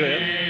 ગયો એમ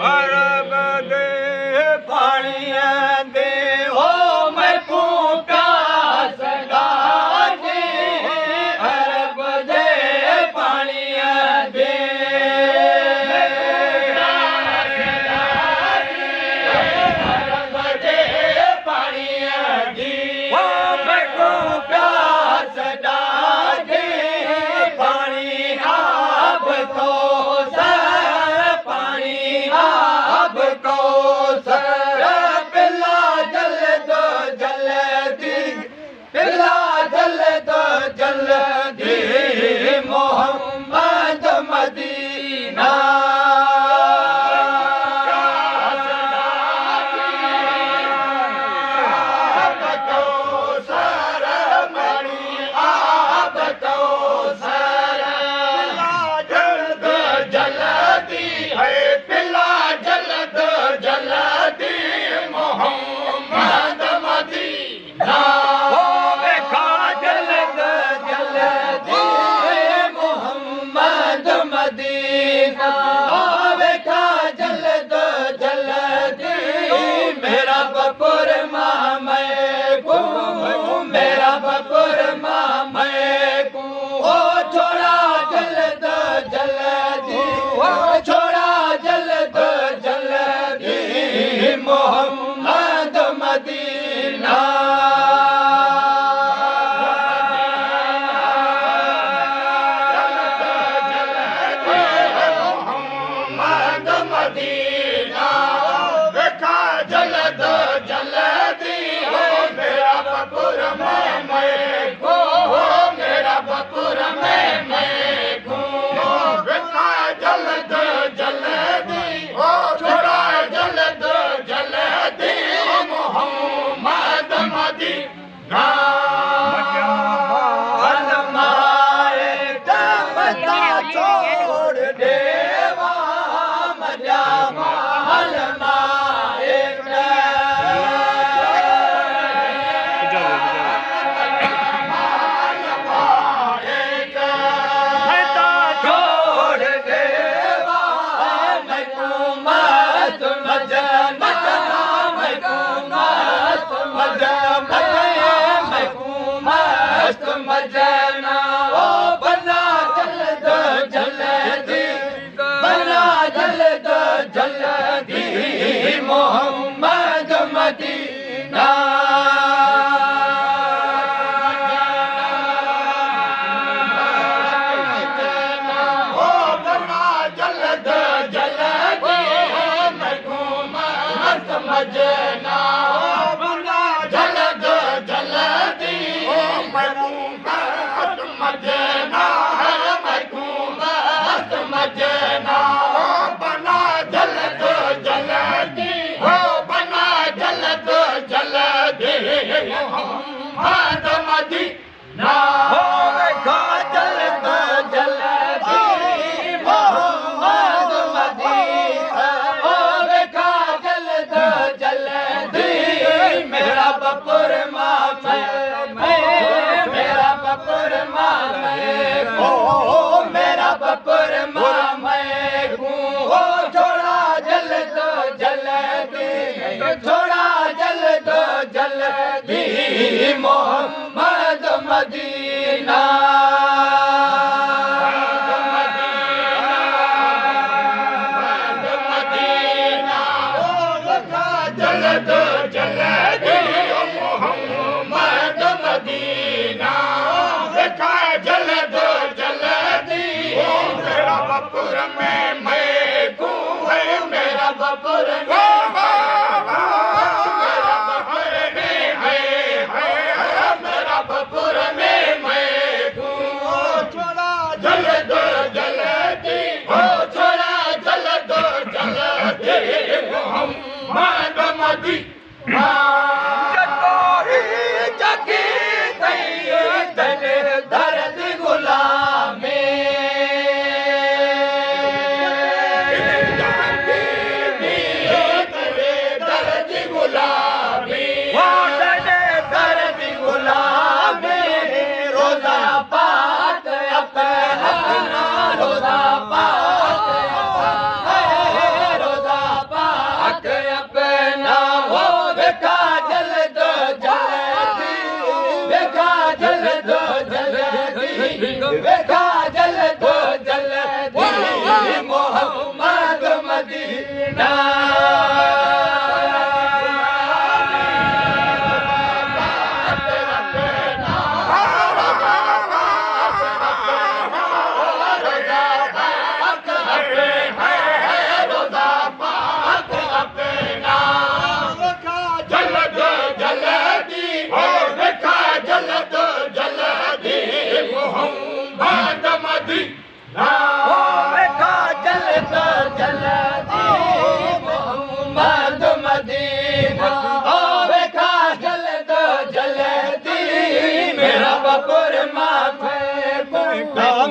अरब दे पानिया दे हो मैं को प्यास लागे अरब दे पानिया दे अरब दे पानिया दी हो मैं को प्यास लागे पानी अब तो अब को सर पिला जल दो जल्दी पिला जल दो जल्दी मोहम्मद मदीना अब को सर मणि अब को सर पिला जल दो जल्दी है पिला जल दो जल्दी मोहम्मद मदीना हो देखा जल दो जल्दी मोहम्मद मदीना हो देखा जल दो जल्दी मेरा बपुर माँ मैं को मेरा बपुर माँ मैं को हो छोड़ा जल दो जल्दी हो छोड़ा जल दो जल्दी मोहम्मद मदीना मोहम्मद मदीना देखा जल दो जल्दी हो मेरा बपुर मैं को हो मेरा बपुर मैं को देखा जल दो जल्दी हो छोड़ा जल दो जल्दी मोहम्मद मदीना हलमाए दमदा छोड़ देवा मजामा हलमाए छोड़ देवा मैं को मत मजना मैं को मत मजना मैं को मस्त मजना ओ बना जल दो जल्दी बना जल दो जल्दी मोहम्मद मदीना ओ बना जल दो जल्दी मैं को मस्त मजना बना जल दो जल्दी मैं को मस्त मजना मैं को मस्त मजना बना जल दो जल्दी हो बना जल दो जल्दी मोहम्मद मदीना हो देखा जल दो जल्दी मोहम्मद मदीना हो देखा जल दो जल्दी मेरा बपुर माँ मैं मेरा बपुर माँ मैं को मेरा बपुर माँ मैं को हो छोड़ा जल दो जल्दी छोड़ा जल दो जल्दी मोहम्मद मदीना जल दो जल्दी मोहम्मद मदीना देखा जल दो जल्दी मेरा बपुर में मैं को है मेरा बपुर मेरा बपुर में है मेरा बपुर में मैं को छोड़ा जल दो जल्दी हो छोड़ा जल दो जल्दी मोहम्मद मदीना जगी दर्द गुलामे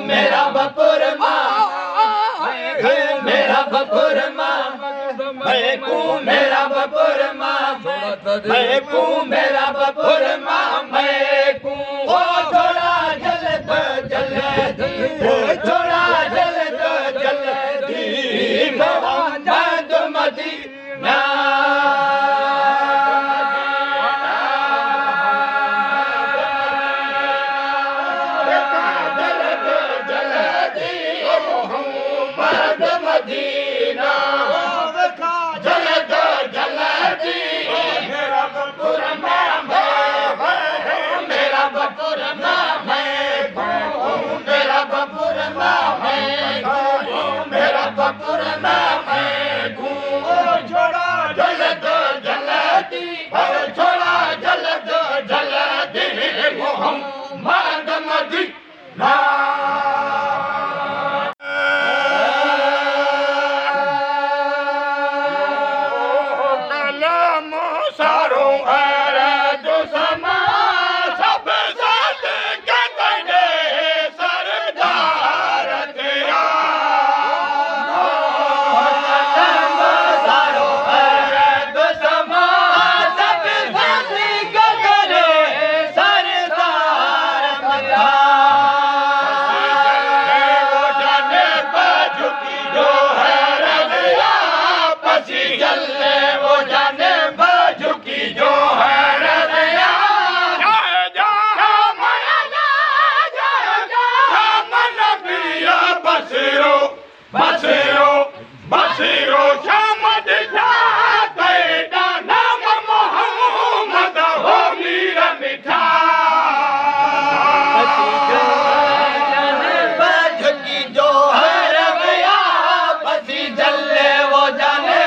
मेरा बपुर माँ मेरा बपुर माँ मैं को मेरा बपुर माँ मैं को मेरा बपुर माँ मैं को ओ थोड़ा जल दो जल्दी थोड़ा जल दो जल्दी मोहम्मद मदीना मदीना जल्दी जल्दी मेरा बपुर माँ मेरा बपुर माँ मेरा बपुर माँ मेरा बपुर माँ छोड़ा जल्दी जल्दी छोड़ा जल्दी जल्दी मोहम्मद मदीना बसीरो शामद तेरा नाम मोहम्मद हो मीर मिठा झुकी जो है रवैया बसी जल्ले वो जाने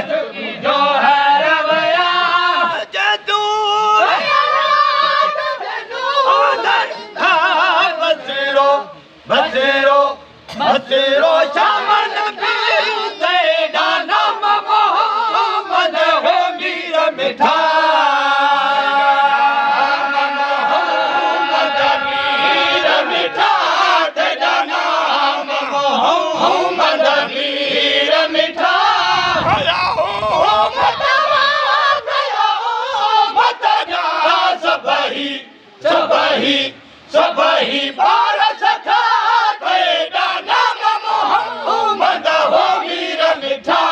झुकी जो है रवैया जदू बसीरो बसीरो बसीरो शामद मिठा मीर मिठा तेरा नाम मोहम्मद मीर मिठा मत जा सबही सबही सबही पारस था तेरा नाम मोहम्मद हो मीर मिठा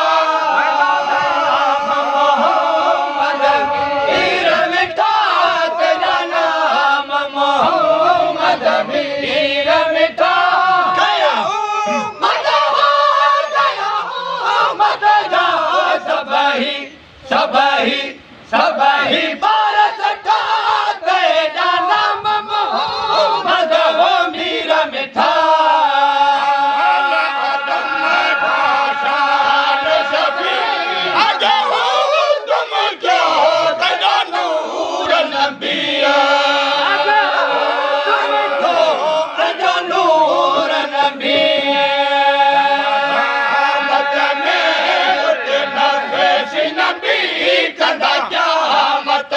सबही सबही पारस था तेरा नाम मोहम्मद हो मीर मिठा तुम जो तेरा नूर नबिया नूर नबिया नबी कदा क्या मत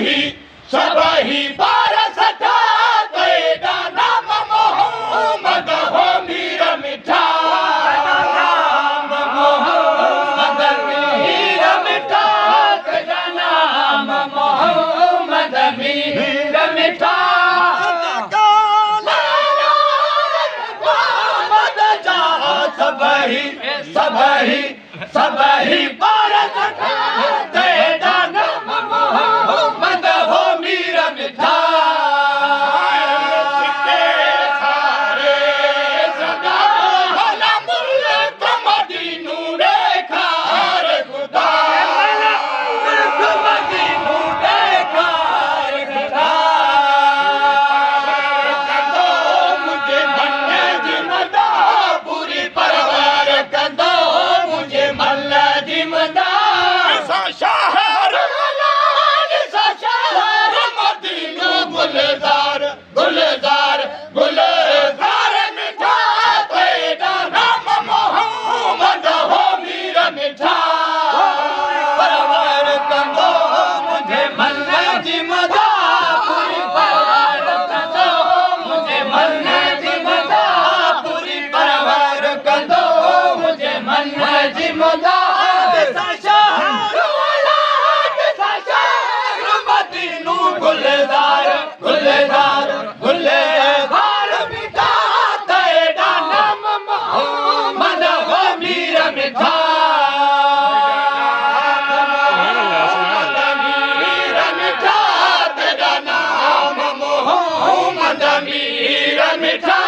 सबही बारस तेरा नाम मोहम्मद हो मीर मिठा नाम मोहम्मद मीर मिठा तेरा नाम मोहम्मद मीर मिठा सबही सबही सबही बारस तेरा नाम मोहम्मद हो मीर मिठा सारे सदा भला मुल्क मदीनू देखा रे खुदा मुल्क मदीनू देखा रे खुदा कदो मुझे मन्ने जिमदा पूरी परवार कदो मुझे मल्ला जिमदा सा शहर सा शहर मदीनू गुलजार गुलजार गुलजार मिठा तेरा नाम मोहम्मद हो मीर मिठा परवार कदो मुझे मल्ला जिमदा पूरी परवार कदो मुझे मल्ला जिमदा पूरी परवार कदो मुझे मल्ला जिमदा सा शहर सा शहर मदीनू गुलजार गुलजार गुलजार मिठा तेरा नाम मोहम्मद हो मीर मिठा मीर मिठा तेरा नाम मोहम्मद मीर मिठा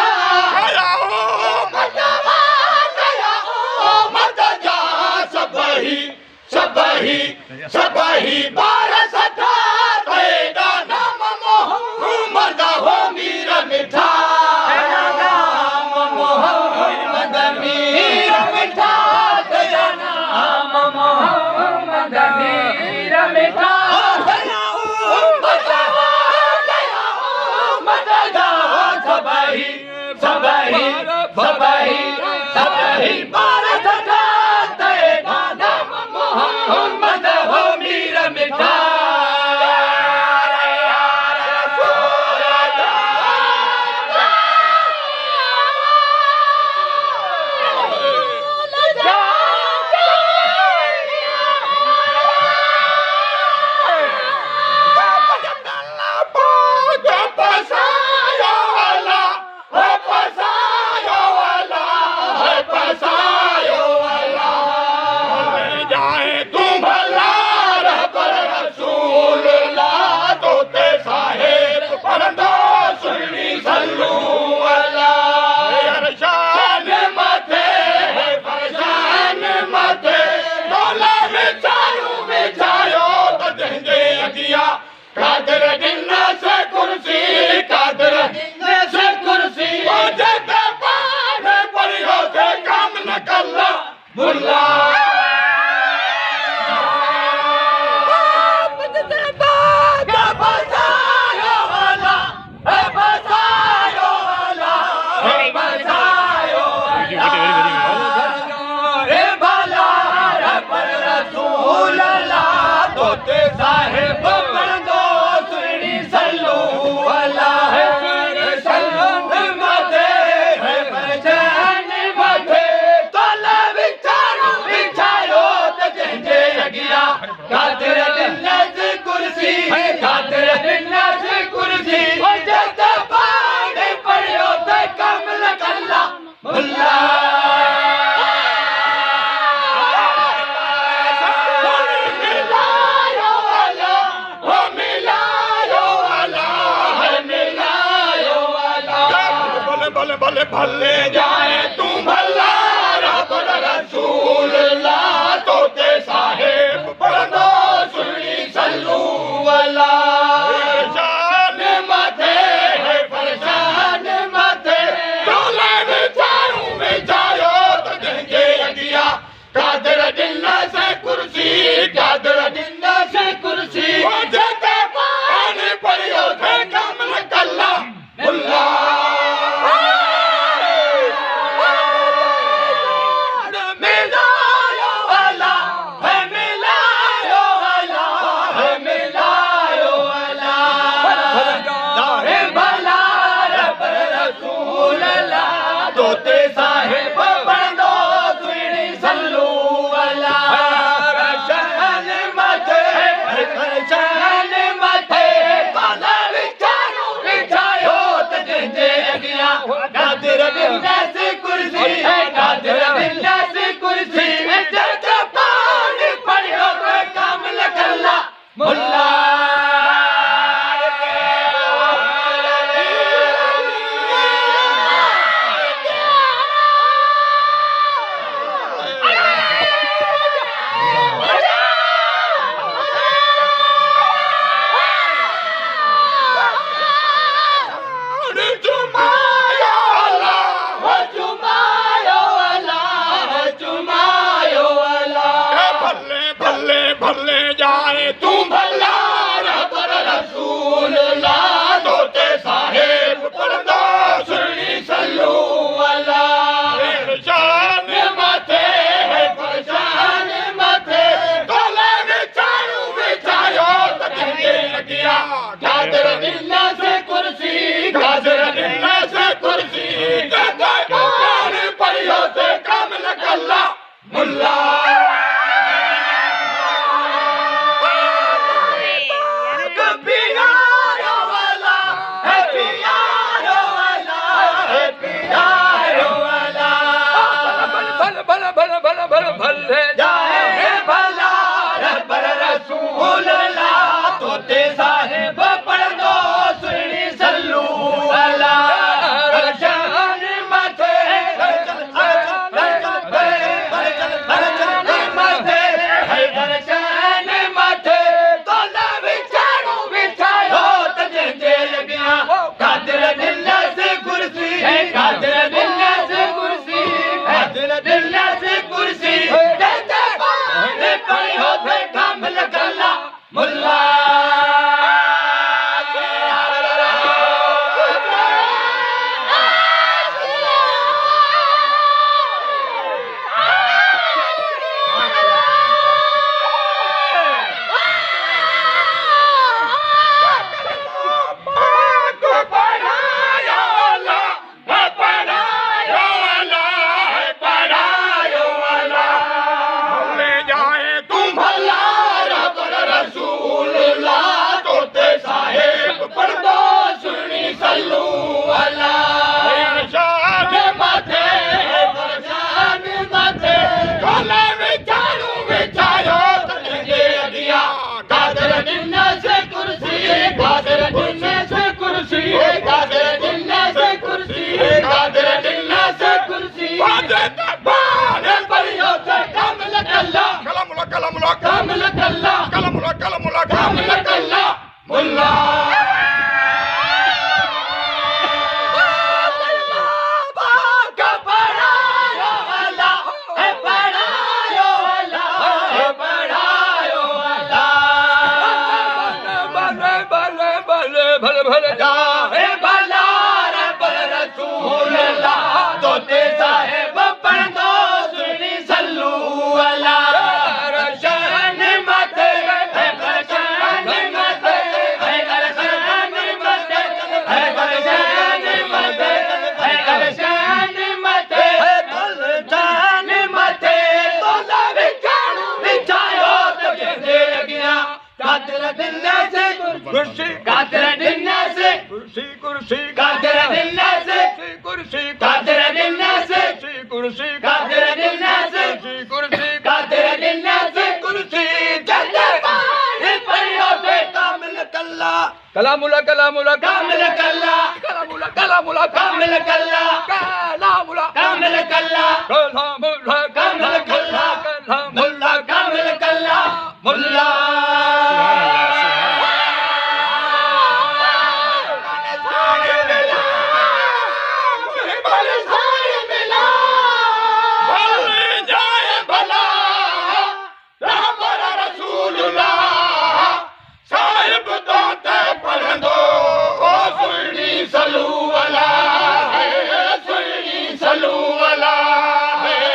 सबही सबही सबही बारस तेरा नाम मोहम्मद हो मीर मिठा नाम मोहम्मद मीर मिठा तेरा नाम मोहम्मद मीर मिठा सबही सबही सबही सबही बारस तेरा नाम मोहम्मद हो मीर मिठा कादर दिल्ला से कुर्सी कादर दिल्ला से कुर्सी जैसे पाने परियो से काम न करला मुल्ला कादर दिल्ला से कुर्सी कादर दिल्ला से कुर्सी जैसे पाने परियो से काम न करला मुल्ला भले भले जाए तू भला रब रसूल ला तोते साहेब पढ़ो सुनी सल्लू वाला शान माथे है परेशान माथे टोले में जायो तो देंगे अगिया कादर दिल्ला से कुर्सी कादर दिल्ला से कुर्सी जैसे पानी परियो थे काम न कल्ला मुल्ला तोते साहिब पढ़ंदो सुहिणी सल्लू अला शान मथे शान मथे काला विचारो विचायो त जंहिंजे अॻियां नादिर बिंदास कुर्सी नादिर बिंदास कुर्सी जग पाण पढ़ियो त कामिल कल्ला मुल्ला तू भला रबर रसूल ला तोते साहिब पढ़ंदो सुहिणी सल्लू अला शान मथे शान मथे तोले विचारू विचायो त जंहिंजे अॻियां गाजर ॾिना से कुर्सी गाजर ॾिना से कुर्सी जग पाण पढ़ियो ते कामिल कल्ला मुल्ला भले जाए भला रबर रसूल ला तोते साहिब पढ़ंदो सुहिणी सल्लू अला शान मथे शान मथे तोला विचारो विचारो त जंहिंजे अॻियां गाजर ॾिना से कुर्सी गाजर ॾिना से कुर्सी गाजर ॾिना से कुर्सी कामिल कल्ला मुल्ला तोते साहिब पढ़ंदो सुहिणी सल्लू अला शान मथे शान मथे शान मथे शान मथे शान मथे शान मथे तोला विचारो विचायो त जंहिंजे अॻियां गाजर ॾिना से कुर्सी गाजर ॾिना से कुर्सी कुर्सी गाजर ॾिना से कुर्सी गाजर ॾिना से कुर्सी गाजर ॾिना से कुर्सी गाजर ॾिना से कुर्सी जग पाण पढ़ियो ते कामिल कल्ला कलामुला कलामुला कामिल कल्ला कलामुला कलामुला कामिल कल्ला कलामुला कामिल कल्ला कलामुला कामिल कल्ला कलामुला कामिल कल्ला मुल्ला सल्लू अला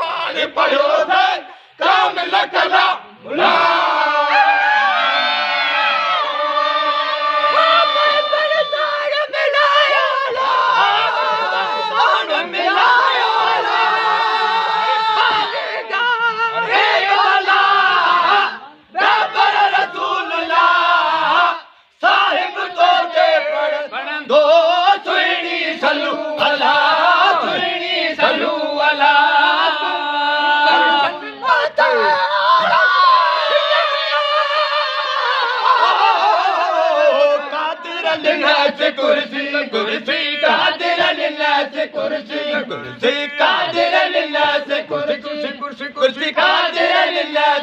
पानी पढ़ो धन कामिल कला मुला कुर्सी कुर्सी कादिर लिल्लाह कुर्सी कुर्सी कादिर लिल्लाह कुर्सी कुर्सी कुर्सी कुर्सी कादिर लिल्लाह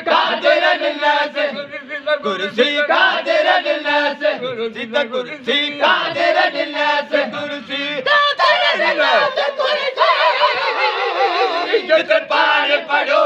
कादिर लिल्लाह कुर्सी कादिर लिल्लाह कुर्सी कुर्सी कादिर लिल्लाह कुर्सी कादिर लिल्लाह कुर्सी पानी पढ़ो